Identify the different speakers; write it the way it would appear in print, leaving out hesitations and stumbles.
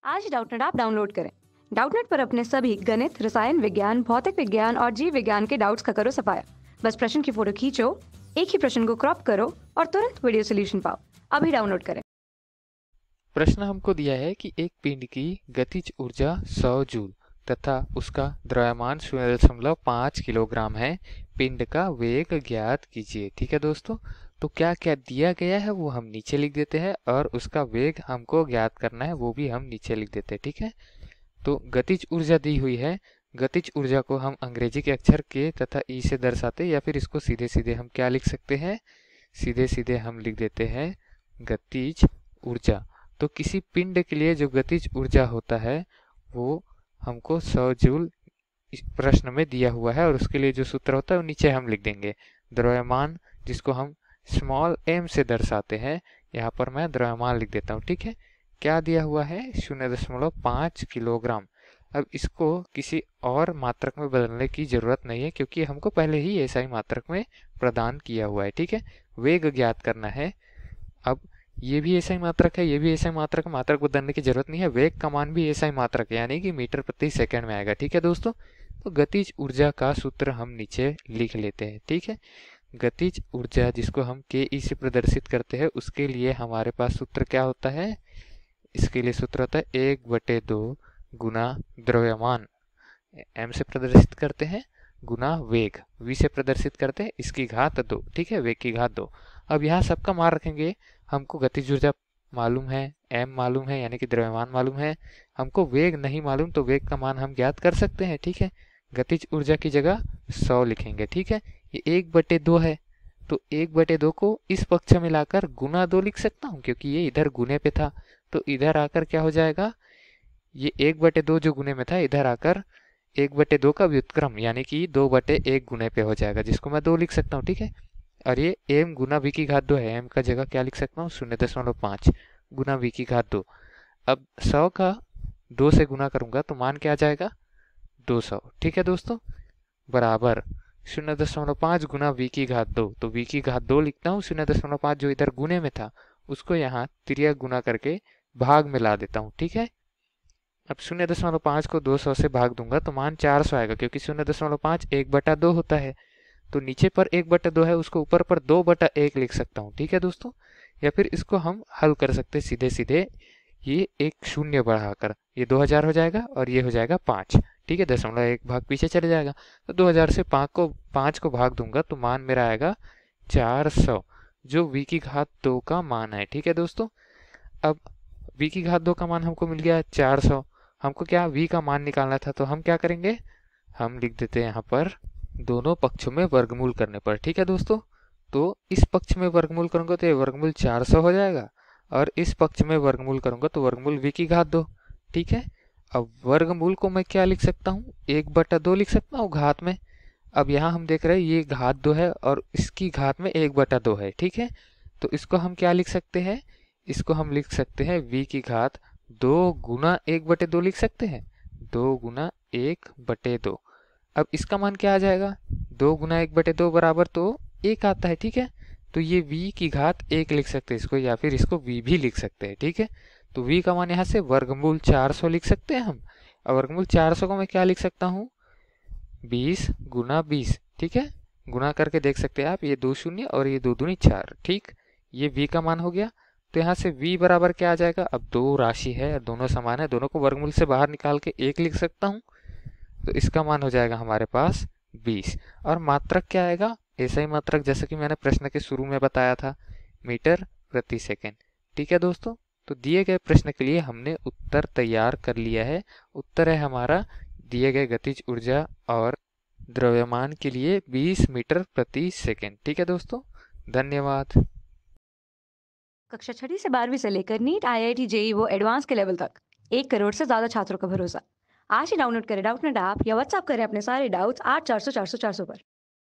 Speaker 1: आज ही Doubtnut app download करें। Doubtnut पर अपने सभी गणित, रसायन विज्ञान, भौतिक विज्ञान और जीव विज्ञान के डाउट्स का करो सफाया। बस प्रश्न की फोटो खींचो, एक ही प्रश्न को क्रॉप करो और तुरंत वीडियो सोल्यूशन पाओ। अभी डाउनलोड करें।
Speaker 2: प्रश्न हमको दिया है कि एक पिंड की गतिज ऊर्जा 100 जूल तथा उसका द्रव्यमान 0.5 किलोग्राम है। पिंड का वेग ज्ञात कीजिए। ठीक है दोस्तों, तो क्या क्या दिया गया है वो हम नीचे लिख देते हैं और उसका वेग हमको ज्ञात करना है वो भी हम नीचे लिख देते हैं। ठीक है, तो गतिज ऊर्जा दी हुई है। गतिज ऊर्जा को हम अंग्रेजी के अक्षर के तथा ई से दर्शाते, या फिर इसको सीधे सीधे हम क्या लिख सकते हैं, सीधे सीधे हम लिख देते हैं गतिज ऊर्जा। तो किसी पिंड के लिए जो गतिज ऊर्जा होता है वो हमको 100 जूल इस प्रश्न में दिया हुआ है, और उसके लिए जो सूत्र होता है वो नीचे हम लिख देंगे। द्रव्यमान जिसको हम स्मॉल m से दर्शाते हैं, यहाँ पर मैं द्रव्यमान लिख देता हूँ। ठीक है, क्या दिया हुआ है, 0.5 किलोग्राम। अब इसको किसी और मात्रक में बदलने की जरूरत नहीं है क्योंकि हमको पहले ही ऐसा ही मात्रक में प्रदान किया हुआ है। ठीक है, वेग ज्ञात करना है। अब ये भी ऐसा ही मात्रक है, ये भी ऐसा ही मात्रक, मात्रक बदलने की जरूरत नहीं है। वेग का मान भी ऐसा ही मात्रक है, यानी कि मीटर प्रति सेकंड में आएगा। ठीक है दोस्तों, तो गतिज ऊर्जा का सूत्र हम नीचे लिख लेते हैं। ठीक है, गतिज ऊर्जा जिसको हम के ई से प्रदर्शित करते हैं उसके लिए हमारे पास सूत्र क्या होता है, इसके लिए सूत्र होता है 1/2 गुना द्रव्यमान, m से प्रदर्शित करते हैं, गुना वेग, v से प्रदर्शित करते हैं, इसकी घात 2। ठीक है, वेग की घात 2। अब यहाँ सबका मान रखेंगे। हमको गतिज ऊर्जा मालूम है, m मालूम है यानी कि द्रव्यमान मालूम है, हमको वेग नहीं मालूम, तो वेग का मान हम ज्ञात कर सकते हैं। ठीक है, गतिज ऊर्जा की जगह 100 लिखेंगे। ठीक है, ये 1/2 है, तो 1/2 को इस पक्ष में लाकर गुना 2 लिख सकता हूँ क्योंकि ये इधर गुने पे था, तो इधर आकर क्या हो जाएगा, ये 1/2 जो गुने में था इधर आकर 1/2 का व्युत्क्रम यानी कि 2/1 गुने पे हो जाएगा, जिसको मैं 2 लिख सकता हूँ। ठीक है, और ये m गुना v की घात 2 है, m का जगह क्या लिख सकता हूँ, 0.5 गुना v की घात 2। अब 100 का 2 से गुना करूंगा तो मान क्या आ जाएगा, 200। ठीक है दोस्तों, बराबर 0.5 गुना v की घात 2, तो v की घात 2 लिखता हूँ, 0.5 जो इधर गुने में था उसको यहाँ तिर्यक गुना करके भाग में ला देता हूँ। ठीक है, अब 0.5 को 200 से भाग दूंगा तो मान 400 आएगा, क्योंकि 0.5 1/2 होता है, तो नीचे पर 1/2 है, उसको ऊपर पर 2/1 लिख सकता हूँ। ठीक है दोस्तों, या फिर इसको हम हल कर सकते सीधे सीधे, ये एक शून्य बढ़ाकर ये 2000 हो जाएगा और ये हो जाएगा 5। ठीक है, 0.1 भाग पीछे चले जाएगा, तो 2000 से 5 को भाग दूंगा तो मान मेरा आएगा 400, जो v की घात 2 का मान है। ठीक है दोस्तों, अब v की घात 2 का मान हमको मिल गया 400। हमको क्या v का मान निकालना था, तो हम क्या करेंगे, हम लिख देते हैं यहाँ पर दोनों पक्षों में वर्गमूल करने पर। ठीक है दोस्तों, तो इस पक्ष में वर्गमूल करूंगा तो ये वर्गमूल 400 हो जाएगा, और इस पक्ष में वर्गमूल करूंगा तो वर्गमूल v की घात 2। ठीक है, अब वर्गमूल को मैं क्या लिख सकता हूँ, 1/2 लिख सकता हूँ घात में। अब यहाँ हम देख रहे हैं ये घात 2 है और इसकी घात में 1/2 है। ठीक है, तो इसको हम क्या लिख सकते हैं, इसको हम लिख सकते हैं v की घात 2 गुना 1/2 लिख सकते हैं, 2 गुना 1/2। अब इसका मान क्या आ जाएगा, 2 गुना 1/2 बराबर तो 1 आता है। ठीक है, तो ये v की घात 1 लिख सकते हैं इसको, या फिर इसको v भी लिख सकते हैं। ठीक है, तो v का मान यहाँ से वर्गमूल 400 लिख सकते हैं हम, और वर्गमूल 400 को मैं क्या लिख सकता हूँ, 20 गुना 20। ठीक है, गुना करके देख सकते हैं आप, ये 2 शून्य और ये 2 दूनी 4। ठीक, ये v का मान हो गया, तो यहाँ से v बराबर क्या आ जाएगा, अब दो राशि है दोनों समान है, दोनों को वर्गमूल से बाहर निकाल के 1 लिख सकता हूँ, तो इसका मान हो जाएगा हमारे पास 20। और मात्रक क्या आएगा, ऐसा ही मात्रक जैसे कि मैंने प्रश्न के शुरू में बताया था, मीटर प्रति सेकेंड। ठीक है दोस्तों, तो दिए गए प्रश्न के लिए हमने उत्तर तैयार कर लिया है। उत्तर है हमारा दिए गए गतिज ऊर्जा और द्रव्यमान के लिए 20 मीटर प्रति सेकेंड। ठीक है दोस्तों, धन्यवाद।
Speaker 1: कक्षा 6 से 12वीं से लेकर नीट, IIT, JEE वो एडवांस के लेवल तक 1 करोड़ से ज्यादा छात्रों का भरोसा। आज ही डाउनलोड करें डाउटनेट ऐप या व्हाट्सएप करें अपने सारे डाउट्स 8400 400 400 पर।